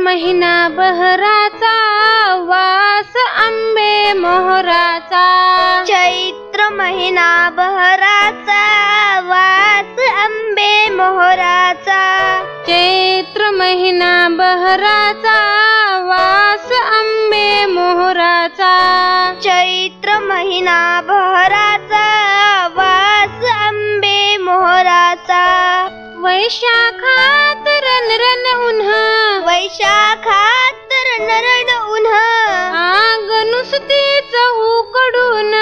महिना बहराचा वास आंबे मोहराचा। चैत्र महिना बहराचा वास आंबे मोहराचा। चैत्र महिना बहराचा वास आंबे मोहराचा। चैत्र महिना बहराचा वास आंबे मोहराचा। वैशाखात रणरण उन्ह वैशाखात रणरण उन्ह आग नुसती चहूकडून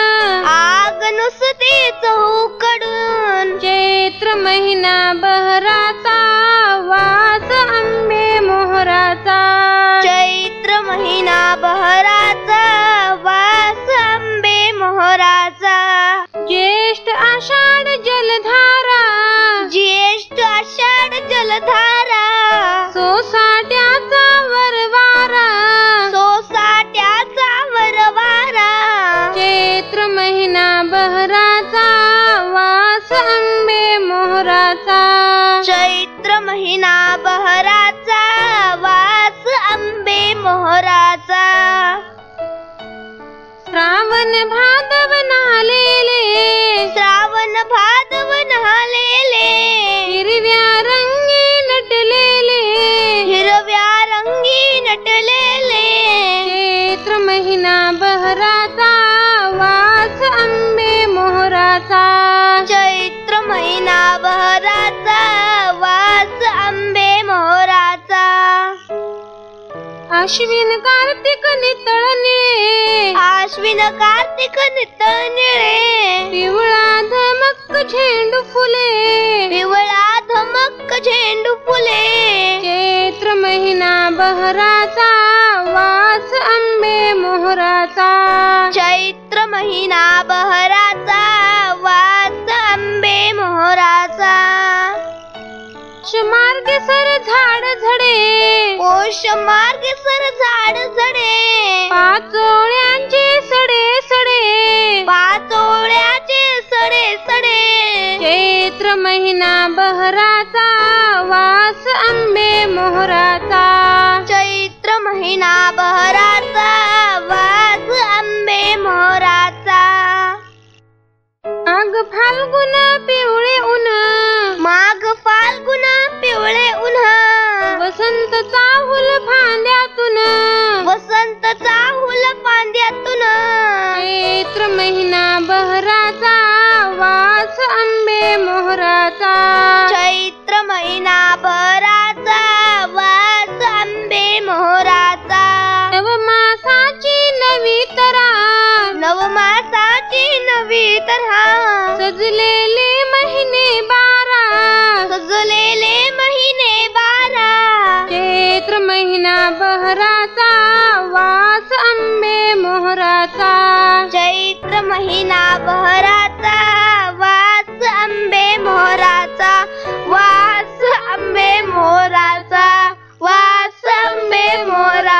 आग नुसती चहूकडून। चैत्र महिना बहराचा वास आंबे मोहराचा। चैत्र महिना बहराचा वास आंबे मोहराचा। ज्येष्ठ आषाढ जलधारा ज्येष्ठ आषाढ जलधारा सोसाट्याचा वरवारा सोसाट्याचा वरवारा। चैत्र महिना बहराचा वास आंबे मोहराचा। चैत्र महिना बहराचा वास आंबे मोहराचा। श्रावण भादव नालेले श्रावण भादव नालेले हिरव्या रंगी नटलेले हिरव्या रंगी नटलेले। चैत्र महिना बहराचा वास आंबे मोहराचा। चैत्र महिना बहराचा वास आंबे मोहराचा। आश्विन कार्तिक नितळ निळे आश्विन कार्तिक नितळ निळे पिवळा धमक झेंडू फुले पिवळा धमक झेंडू फुले। चैत्र महिना बहराचा वास आंबे मोहराचा। चैत्र महिना बहराचा वास आंबे मोहराचा। मार्ग सर झाड झडे पोष मार्ग सर झाड झडे पाचोळ्यांचे सडे सडे पाचोळ्याचे सडे सडे। चैत्र महिना बहराचा वास आंबे मोहराचा। चैत्र महिना बहराचा वास आंबे मोहराचा। माघ फाल्गुन पिवळे उन्ह माघ फाल्गुन पिवळे उन्ह वसंत चाहुल फांद्यातून वसंत चाहुल फांद्यातून। चैत्र महिना बहराचा वास आंबे मोहराचा। चैत्र महिना बहराचा वास आंबे मोहराचा। नवमासाची नवी तरा नवमासाची नवी तऱ्हा सजलेले महिने 12 सजलेले महिने 12। चैत्र महिना बहराचा वास आंबे मोहराचा। चैत्र महिना बहराचा वास आंबे मोहराचा। वास आंबे मोहराचा वास आंबे मोहराचा।